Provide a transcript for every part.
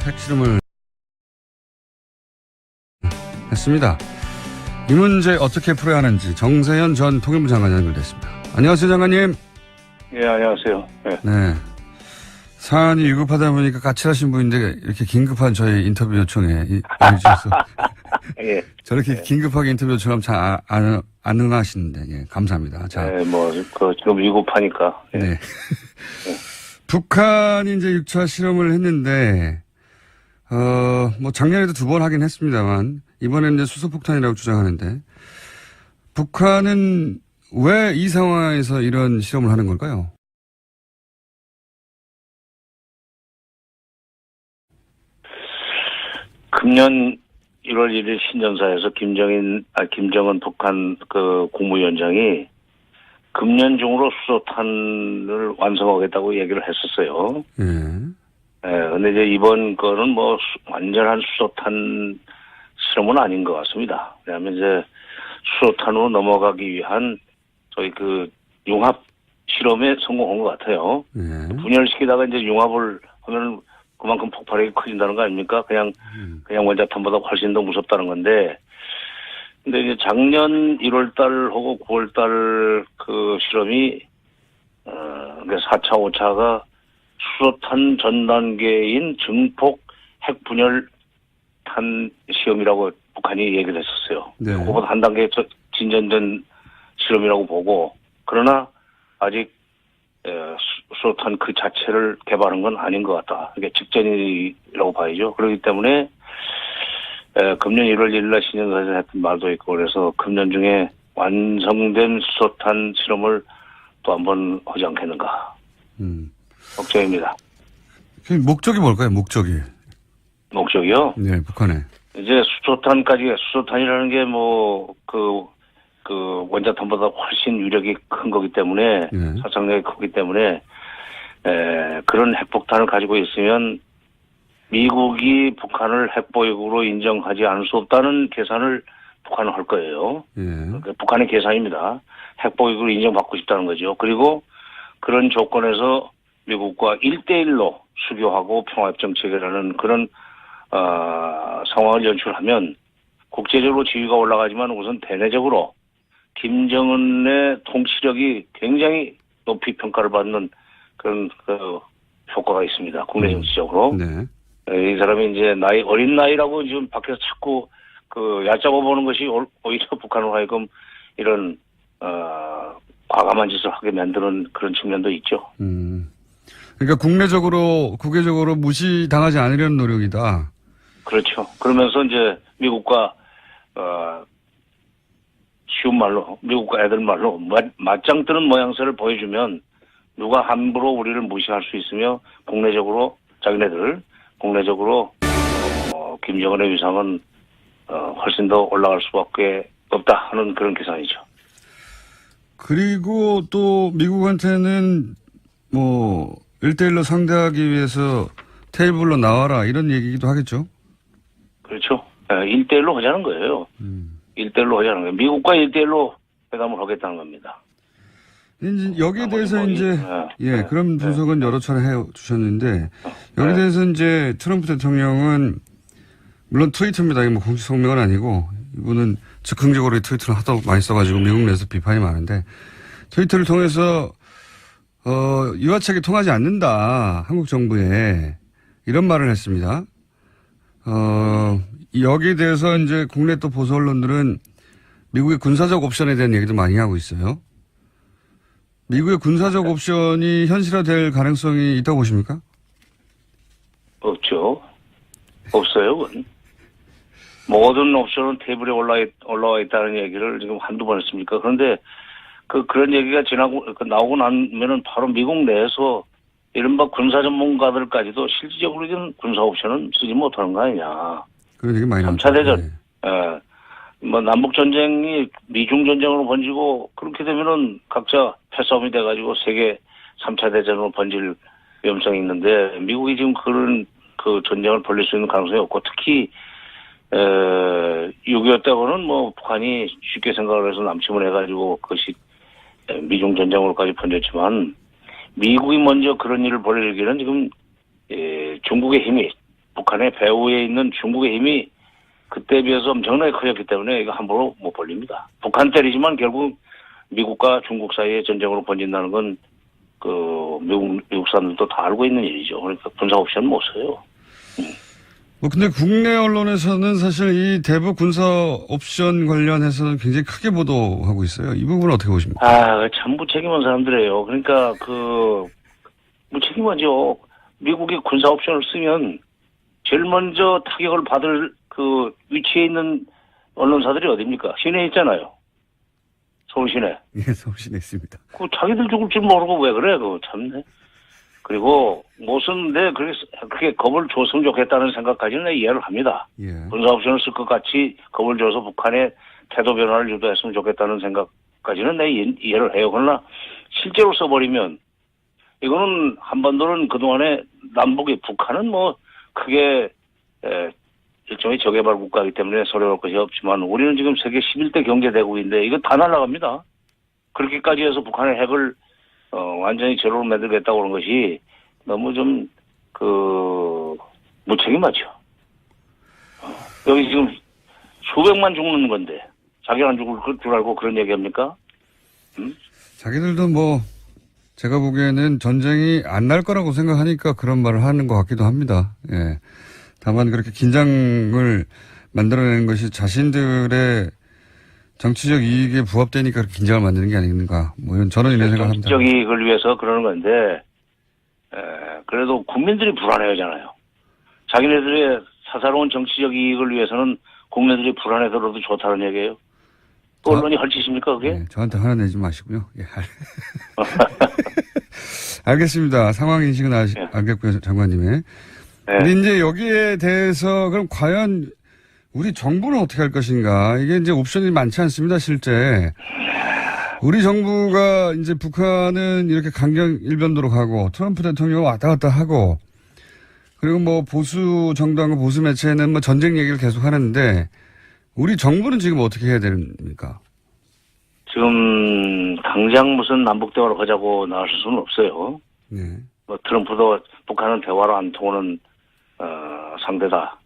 핵실험을 했습니다. 이 문제 어떻게 풀어야 하는지 정세현 전 통일부 장관이 연결됐습니다. 안녕하세요, 장관님. 예, 안녕하세요. 네. 사안이 위급하다 보니까 까칠하신 분인데 이렇게 긴급한 저희 인터뷰 요청에 응해주셔서 예. 저렇게 긴급하게 인터뷰 요청하면 잘 안 응하시는데 예, 감사합니다. 자, 네, 지금 위급하니까. 예. 네. 북한이 이제 6차 실험을 했는데 작년에도 2번 하긴 했습니다만 이번에는 이제 수소폭탄이라고 주장하는데 북한은 왜 이 상황에서 이런 실험을 하는 걸까요? 금년 1월 1일 신년사에서 김정은 북한 국무위원장이 금년 중으로 수소탄을 완성하겠다고 얘기를 했었어요. 근데 이제 이번 거는 완전한 수소탄 실험은 아닌 것 같습니다. 왜냐하면 이제 수소탄으로 넘어가기 위한 저희 융합 실험에 성공한 것 같아요. 분열시키다가 이제 융합을 하면 그만큼 폭발력이 커진다는 거 아닙니까? 그냥 원자탄보다 훨씬 더 무섭다는 건데, 근데 이제 작년 1월달하고 9월달 실험이 4차, 5차가 수소탄 전 단계인 증폭 핵분열탄 시험이라고 북한이 얘기를 했었어요. 네. 그거보다 한 단계 진전된 실험이라고 보고, 그러나 아직 수소탄 그 자체를 개발한 건 아닌 것 같다. 이게 직전이라고 봐야죠. 그렇기 때문에 금년 1월 1일 날 신년사에서 했던 말도 있고 그래서 금년 중에 완성된 수소탄 실험을 또 한번 하지 않겠는가. 걱정입니다. 목적이 뭘까요? 목적이요? 네, 북한에. 이제 수소탄이라는 게 원자탄보다 훨씬 위력이 큰 거기 때문에,殺傷力이 크기 때문에, 그런 핵폭탄을 가지고 있으면 미국이 북한을 핵보유국으로 인정하지 않을 수 없다는 계산을 북한은 할 거예요. 북한의 계산입니다. 핵보유국으로 인정받고 싶다는 거죠. 그리고 그런 조건에서 미국과 1대1로 수교하고 평화협정 체결하는 그런, 상황을 연출하면 국제적으로 지위가 올라가지만 우선 대내적으로 김정은의 통치력이 굉장히 높이 평가를 받는 그런 효과가 있습니다. 국내 정치적으로. 네. 이 사람이 이제 어린 나이라고 지금 밖에서 자꾸 얕잡아 보는 것이 오히려 북한을 하여금 이런 과감한 짓을 하게 만드는 그런 측면도 있죠. 그러니까 국외적으로 무시당하지 않으려는 노력이다. 그렇죠. 그러면서 이제 미국과 쉬운 말로, 미국과 애들 말로 맞짱 뜨는 모양새를 보여주면 누가 함부로 우리를 무시할 수 있으며 국내적으로 김정은의 위상은 훨씬 더 올라갈 수밖에 없다 하는 그런 계산이죠. 그리고 또 미국한테는 1대1로 상대하기 위해서 테이블로 나와라 이런 얘기기도 하겠죠? 그렇죠. 1대1로 하자는 거예요. 1대1로 하자는 거예요. 미국과 1대1로 회담을 하겠다는 겁니다. 여기에 대해서 그런 분석은 여러 차례 해 주셨는데, 여기에 대해서 이제 트럼프 대통령은, 물론 트위터입니다. 이게 공식 성명은 아니고, 이분은 즉흥적으로 트위터를 하도 많이 써가지고 미국 내에서 비판이 많은데, 트위터를 통해서, 유화책이 통하지 않는다. 한국 정부에. 이런 말을 했습니다. 여기에 대해서 이제 국내 또 보수 언론들은 미국의 군사적 옵션에 대한 얘기도 많이 하고 있어요. 미국의 군사적 옵션이 현실화될 가능성이 있다고 보십니까? 없죠. 없어요. 그건. 모든 옵션은 테이블에 올라와 있다는 얘기를 지금 한두 번 했습니까? 그런데 그런 얘기가 나오고 나면은 바로 미국 내에서 이른바 군사 전문가들까지도 실질적으로는 군사 옵션은 쓰지 못하는 거 아니냐. 그런 얘기 많이 나왔죠. 3차 대전. 남북 전쟁이 미중 전쟁으로 번지고 그렇게 되면은 각자 패싸움이 돼가지고 세계 3차 대전으로 번질 위험성이 있는데 미국이 지금 그런 전쟁을 벌릴 수 있는 가능성이 없고 특히 6.25 때고는 북한이 쉽게 생각을 해서 남침을 해가지고 그것이 미중 전쟁으로까지 번졌지만 미국이 먼저 그런 일을 벌이기는 지금 중국의 힘이 북한의 배후에 있는 중국의 힘이 그때에 비해서 엄청나게 커졌기 때문에 이거 함부로 못 벌립니다. 북한 때리지만 결국 미국과 중국 사이의 전쟁으로 번진다는 건 미국 사람들도 다 알고 있는 일이죠. 그러니까 군사 옵션 못 써요. 근데 국내 언론에서는 사실 이 대북 군사 옵션 관련해서는 굉장히 크게 보도하고 있어요. 이 부분은 어떻게 보십니까? 참 무책임한 사람들이에요. 그러니까 무책임하죠. 미국이 군사 옵션을 쓰면 제일 먼저 타격을 받을 위치에 있는 언론사들이 어디입니까? 시내에 있잖아요. 서울 시내. 예, 서울 시내에 있습니다. 자기들 죽을 줄 모르고 왜 그래? 참네. 그리고 무슨 그렇게 겁을 줬으면 좋겠다는 생각까지는 내가 이해를 합니다. 예. 군사 옵션을 쓸 것 같이 겁을 줘서 북한의 태도 변화를 유도했으면 좋겠다는 생각까지는 내가 이해를 해요. 그러나 실제로 써버리면 이거는 한반도는 그동안에 북한은 크게 일종의 저개발 국가이기 때문에 소리할 것이 없지만 우리는 지금 세계 11대 경제대국인데 이거 다 날아갑니다. 그렇게까지 해서 북한의 핵을 완전히 제로로 만들겠다고 그런 것이 너무 좀 무책임하죠. 여기 지금 수백만 죽는 건데 자기 안 죽을 줄 알고 그런 얘기합니까? 자기들도 제가 보기에는 전쟁이 안 날 거라고 생각하니까 그런 말을 하는 것 같기도 합니다. 예. 다만 그렇게 긴장을 만들어내는 것이 자신들의 정치적 이익에 부합되니까 긴장을 만드는 게 아닌가. 저는 이런 생각합니다. 정치적 이익을 위해서 그러는 건데, 그래도 국민들이 불안해하잖아요. 자기네들의 사사로운 정치적 이익을 위해서는 국민들이 불안해서라도 좋다는 얘기예요. 또 언론이 헐짓입니까, 그게? 네, 저한테 화나 내지 마시고요. 예. 알겠습니다. 상황 인식은 알겠고요, 장관님의. 근데 이제 여기에 대해서 그럼 과연 우리 정부는 어떻게 할 것인가? 이게 이제 옵션이 많지 않습니다, 실제. 우리 정부가 이제 북한은 이렇게 강경 일변도로 가고 트럼프 대통령 왔다 갔다 하고 그리고 보수 정당과 보수 매체는 전쟁 얘기를 계속 하는데 우리 정부는 지금 어떻게 해야 됩니까? 지금 당장 무슨 남북 대화로 가자고 나설 수는 없어요. 네. 트럼프도 북한은 대화로 안 통하는 상대다.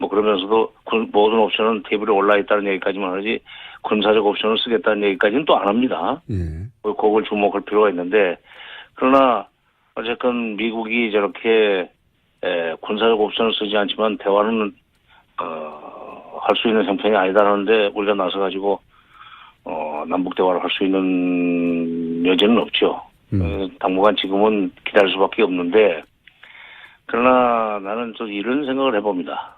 그러면서도 모든 옵션은 테이블에 올라 있다는 얘기까지만 하지 군사적 옵션을 쓰겠다는 얘기까지는 또 안 합니다. 예. 그걸 주목할 필요가 있는데 그러나 어쨌든 미국이 저렇게 군사적 옵션을 쓰지 않지만 대화는 할 수 있는 형편이 아니다라는데 우리가 나서가지고 남북 대화를 할 수 있는 여지는 없죠. 당분간 지금은 기다릴 수밖에 없는데 그러나 나는 또 이런 생각을 해봅니다.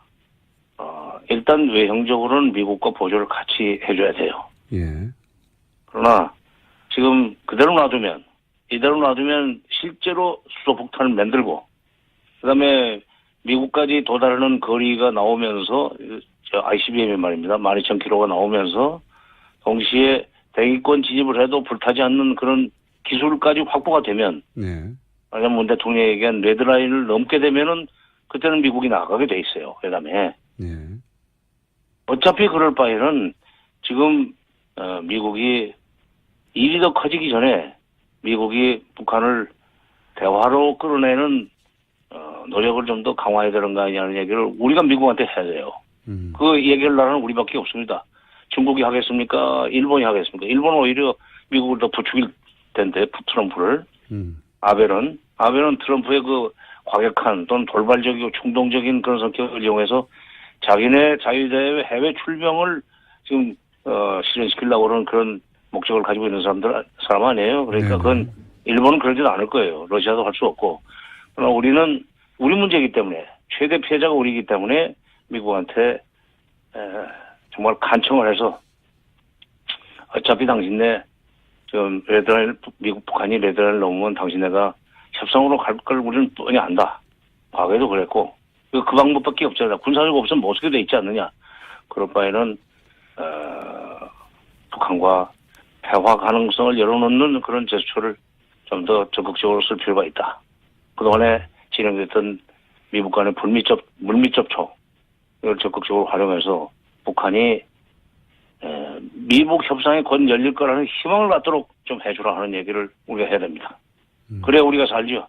일단 외형적으로는 미국과 보조를 같이 해줘야 돼요. 예. 그러나 지금 이대로 놔두면 실제로 수소폭탄을 만들고 그다음에 미국까지 도달하는 거리가 나오면서 ICBM이 말입니다. 12,000km가 나오면서 동시에 대기권 진입을 해도 불타지 않는 그런 기술까지 확보가 되면 네. 만약 문 대통령이 얘기한 레드라인을 넘게 되면은 그때는 미국이 나가게 돼 있어요. 그다음에 네. 어차피 그럴 바에는 지금 미국이 일이 더 커지기 전에 미국이 북한을 대화로 끌어내는 노력을 좀 더 강화해야 되는 거 아니냐는 얘기를 우리가 미국한테 해야 돼요. 그 얘기를 나라는 우리밖에 없습니다. 중국이 하겠습니까? 일본이 하겠습니까? 일본은 오히려 미국을 더 부추길 텐데 트럼프를. 아베는 트럼프의 과격한 또는 돌발적이고 충동적인 그런 성격을 이용해서 자기네 자유대회 해외 출병을 지금 실현시키려고 그러는 그런 목적을 가지고 있는 사람 아니에요. 그러니까 그건 일본은 그러지도 않을 거예요. 러시아도 할 수 없고. 그러나 우리는 우리 문제이기 때문에 최대 피해자가 우리이기 때문에 미국한테 정말 간청을 해서 어차피 당신네 지금 미국 북한이 레드라인을 넘으면 당신네가 협상으로 갈 걸 우리는 뻔히 안다. 과거에도 그랬고 그 방법밖에 없잖아. 군사적 옵션 못 쓰게 돼 있지 않느냐. 그럴 바에는 북한과 대화 가능성을 열어놓는 그런 제스처를 좀 더 적극적으로 쓸 필요가 있다. 그동안에 진행됐던 미국 간의 물밑 접촉 이걸 적극적으로 활용해서 북한이 미북 협상이 곧 열릴 거라는 희망을 갖도록 좀 해주라 하는 얘기를 우리가 해야 됩니다. 그래야 우리가 살죠.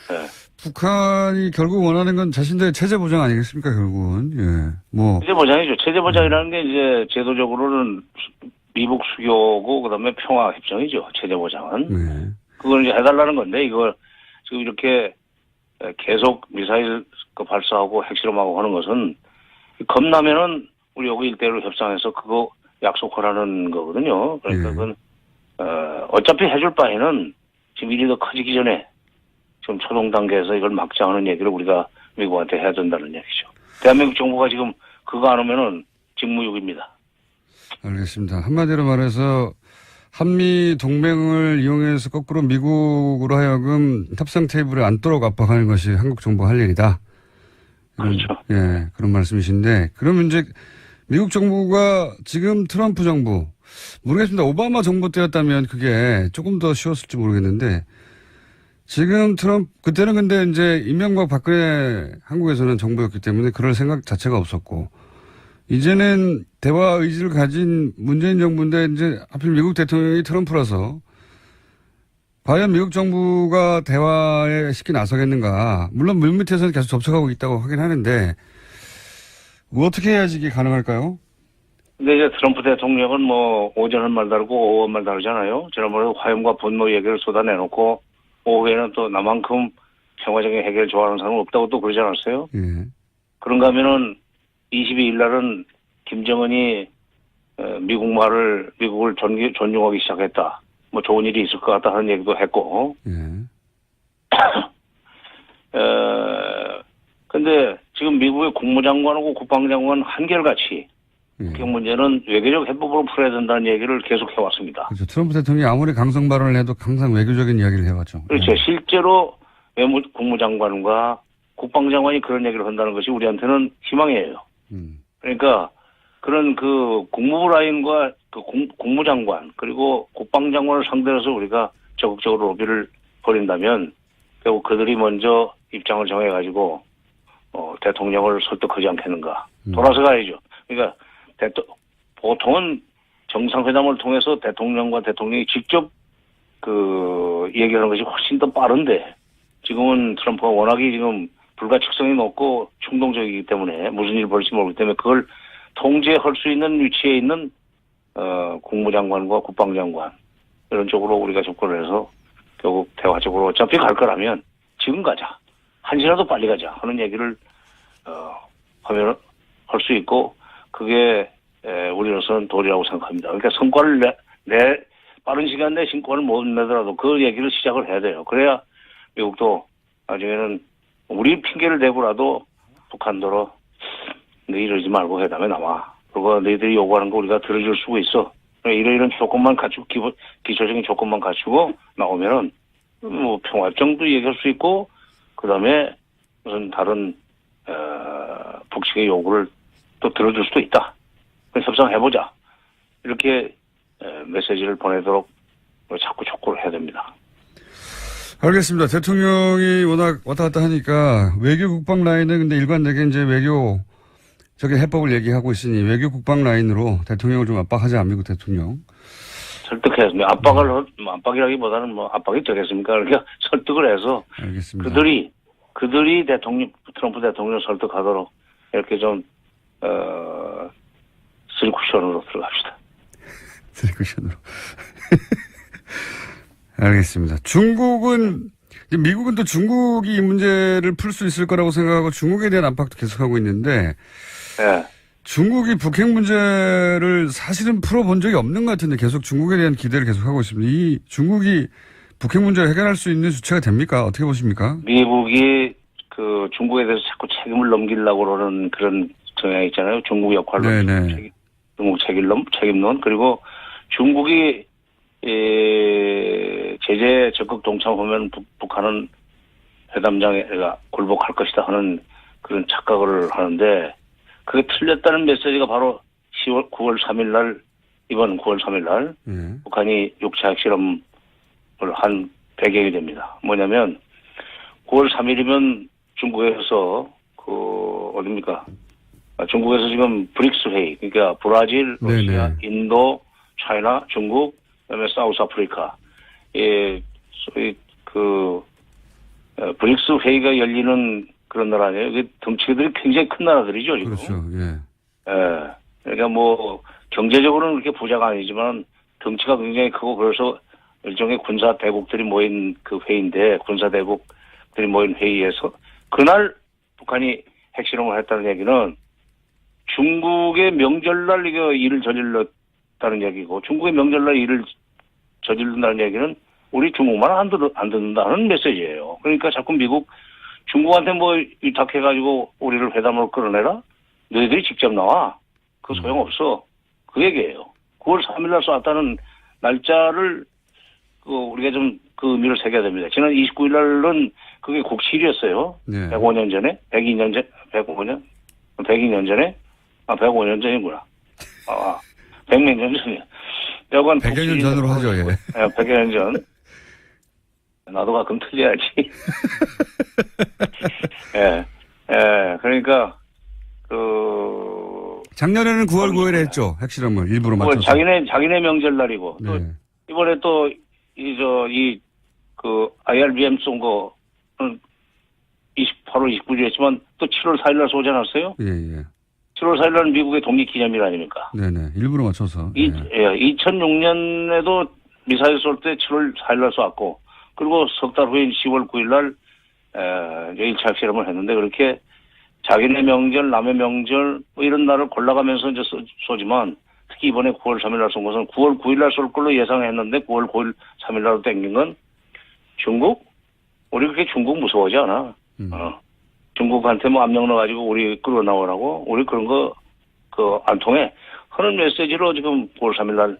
네. 북한이 결국 원하는 건 자신들의 체제 보장 아니겠습니까, 결국은. 예. 뭐. 체제 보장이죠. 체제 보장이라는 게 이제 제도적으로는 미북 수교고 그다음에 평화 협정이죠. 체제 보장은. 네. 그걸 이제 해달라는 건데 이걸 지금 이렇게 계속 미사일 발사하고 핵실험하고 하는 것은 겁나면은 우리 여기 일대로 협상해서 그거 약속하라는 거거든요. 그러니까 그건 어차피 해줄 바에는 지금 일이 더 커지기 전에 지금 초동 단계에서 이걸 막자 하는 얘기를 우리가 미국한테 해야 된다는 얘기죠. 대한민국 정부가 지금 그거 안 하면은 직무유기입니다. 알겠습니다. 한마디로 말해서 한미 동맹을 이용해서 거꾸로 미국으로 하여금 협상 테이블에 앉도록 압박하는 것이 한국 정부가 할 일이다. 그렇죠. 예, 그런 말씀이신데 그러면 이제 미국 정부가 지금 트럼프 정부 모르겠습니다. 오바마 정부 때였다면 그게 조금 더 쉬웠을지 모르겠는데 지금 그때는 근데 이제 이명박 박근혜 한국에서는 정부였기 때문에 그럴 생각 자체가 없었고 이제는 대화 의지를 가진 문재인 정부인데 이제 하필 미국 대통령이 트럼프라서 과연 미국 정부가 대화에 쉽게 나서겠는가. 물론 물밑에서는 계속 접촉하고 있다고 하긴 하는데 어떻게 해야지 이게 가능할까요? 근데 이제 트럼프 대통령은 뭐 오전은 말 다르고 오후는 말 다르잖아요. 지난번에 화염과 분노 얘기를 쏟아내놓고 오후에는 또 나만큼 평화적인 해결 좋아하는 사람은 없다고 또 그러지 않았어요? 예. 그런가 하면은 22일 날은 김정은이 미국을 존중하기 시작했다. 뭐 좋은 일이 있을 것 같다 하는 얘기도 했고. 예. 근데 지금 미국의 국무장관하고 국방장관 한결같이 그 문제는 외교적 해법으로 풀어야 된다는 얘기를 계속 해왔습니다. 그렇죠. 트럼프 대통령이 아무리 강성 발언을 해도 항상 외교적인 이야기를 해왔죠. 그렇죠. 실제로 국무장관과 국방장관이 그런 얘기를 한다는 것이 우리한테는 희망이에요. 그러니까 그런 그 국무부 라인과 그 국무장관 그리고 국방장관을 상대로 해서 우리가 적극적으로 로비를 벌인다면 결국 그들이 먼저 입장을 정해가지고 대통령을 설득하지 않겠는가. 돌아서 가야죠. 그러니까 보통은 정상회담을 통해서 대통령과 대통령이 직접 그 얘기하는 것이 훨씬 더 빠른데 지금은 트럼프가 워낙에 지금 불가측성이 높고 충동적이기 때문에 무슨 일이 벌일지 모르기 때문에 그걸 통제할 수 있는 위치에 있는 국무장관과 국방장관 이런 쪽으로 우리가 접근을 해서 결국 대화적으로 어차피 갈 거라면 지금 가자. 한시라도 빨리 가자 하는 얘기를 하면 할 수 있고 그게 우리로서는 도리라고 생각합니다. 그러니까 성과를 빠른 시간 내에 성과를 못 내더라도 그 얘기를 시작을 해야 돼요. 그래야 미국도 나중에는 우리 핑계를 대고라도 북한도로 너 이러지 말고 회담에 나와. 그리고 너희들이 요구하는 거 우리가 들어줄 수가 있어. 이런 조건만 갖추고 기초적인 조건만 갖추고 나오면은 뭐 평화협정도 얘기할 수 있고 그다음에 무슨 다른 북측의 요구를 또 들어줄 수도 있다. 협상해보자. 이렇게 메시지를 보내도록 자꾸 촉구를 해야 됩니다. 알겠습니다. 대통령이 워낙 왔다 갔다 하니까 외교 국방 라인은 근데 일관되게 이제 외교 해법을 얘기하고 있으니 외교 국방 라인으로 대통령을 좀 압박하자 미국 대통령. 설득했습니다. 압박이라기보다는 뭐 압박이 되겠습니까? 그러니까 설득을 해서 알겠습니다. 그들이 트럼프 대통령을 설득하도록 이렇게 좀 쓰리쿠션으로 들어갑시다. 쓰리쿠션으로. 알겠습니다. 미국은 또 중국이 이 문제를 풀 수 있을 거라고 생각하고 중국에 대한 압박도 계속하고 있는데, 네. 중국이 북핵 문제를 사실은 풀어본 적이 없는 것 같은데 계속 중국에 대한 기대를 계속하고 있습니다. 이 중국이 북핵 문제를 해결할 수 있는 주체가 됩니까? 어떻게 보십니까? 미국이 그 중국에 대해서 자꾸 책임을 넘기려고 그러는 그런 성향이 있잖아요. 중국 역할로. 중국 책임론. 그리고 중국이 제재 적극 동참하면 북한은 회담장에 굴복할 것이다 하는 그런 착각을 하는데 그게 틀렸다는 메시지가 바로 9월 3일 날 이번 9월 3일 날 북한이 6차 핵실험을 한 배경이 됩니다. 뭐냐면 9월 3일이면 중국에서 어딥니까? 중국에서 지금 브릭스 회의, 그러니까 브라질, 러시아, 인도, 차이나, 중국, 그다음에 사우스 아프리카, 소위 브릭스 회의가 열리는 그런 나라 아니에요. 그 덩치들이 굉장히 큰 나라들이죠, 지금. 그렇죠. 예. 예. 그러니까 뭐 경제적으로는 그렇게 부자가 아니지만 덩치가 굉장히 크고 그래서 일종의 군사 대국들이 모인 그 회의인데 군사 대국들이 모인 회의에서 그날 북한이 핵실험을 했다는 얘기는 중국의 명절날 이거 일을 저질렀다는 얘기고 중국의 명절날 일을 저지른다는 얘기는 우리 중국만 안 듣는다는 메시지예요. 그러니까 자꾸 미국 중국한테 뭐 위탁해가지고 우리를 회담으로 끌어내라? 너희들이 직접 나와. 그 소용없어. 그 얘기예요. 9월 3일날 쏘았다는 날짜를 우리가 좀 그 의미를 새겨야 됩니다. 지난 29일날은 그게 국칠이었어요. 네. 105년 전에? 102년 전? 105년? 102년 전에? 105년 전이구나. 100몇 년 전이야. 여간 100여 년 전으로 하죠, 예. 100여 년 전. 나도 가끔 틀려야지. 예. 예. 그러니까, 작년에는 9월 9일에 했죠. 핵실험을 일부러 맞춰서. 자기네 명절날이고. 또 네. 이번에 또, IRBM 쏜 거는 8월 29일이었지만 또 7월 4일날 쏘지 않았어요? 예, 예. 7월 4일날은 미국의 독립기념일 아닙니까? 네네. 일부러 맞춰서. 예. 2006년에도 미사일 쏠 때 7월 4일날 쏘았고, 그리고 석 달 후인 10월 9일날, 1차 실험을 했는데, 그렇게 자기네 명절, 남의 명절, 뭐 이런 날을 골라가면서 이제 쏘지만, 특히 이번에 9월 3일날 쏜 것은 9월 9일날 쏠 걸로 예상했는데, 9월 9일, 3일날로 땡긴 건 중국? 우리 그렇게 중국 무서워하지 않아. 중국한테 뭐 압력 넣어가지고 우리 끌어 나오라고, 우리 그런 거, 안 통해. 하는 메시지로 지금 9월 3일날,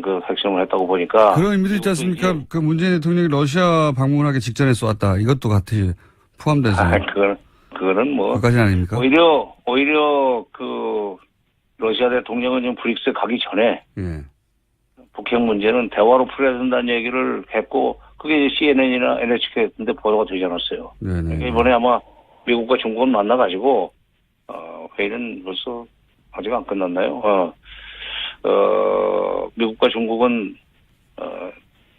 그 핵실험을 했다고 보니까. 그런 의미도 있지 않습니까? 그 문재인 대통령이 러시아 방문하기 직전에 쏘았다. 이것도 같이 포함돼서. 그거는 뭐. 그까지 아닙니까? 오히려 러시아 대통령은 지금 브릭스에 가기 전에. 예. 북핵 문제는 대화로 풀어야 된다는 얘기를 했고, 그게 CNN이나 NHK 했는데 보도가 되지 않았어요. 네네. 그러니까 이번에 아마 미국과 중국은 만나가지고, 회의는 벌써 아직 안 끝났나요? 미국과 중국은,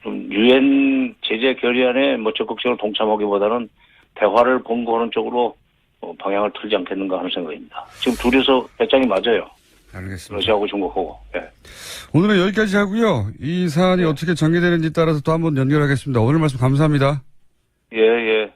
좀 유엔 제재 결의안에 뭐 적극적으로 동참하기보다는 대화를 공고하는 쪽으로 방향을 틀지 않겠는가 하는 생각입니다. 지금 둘이서 배짱이 맞아요. 알겠습니다. 러시아하고 중국하고. 예. 오늘은 여기까지 하고요. 이 사안이 어떻게 전개되는지 따라서 또 한번 연결하겠습니다. 오늘 말씀 감사합니다. 예.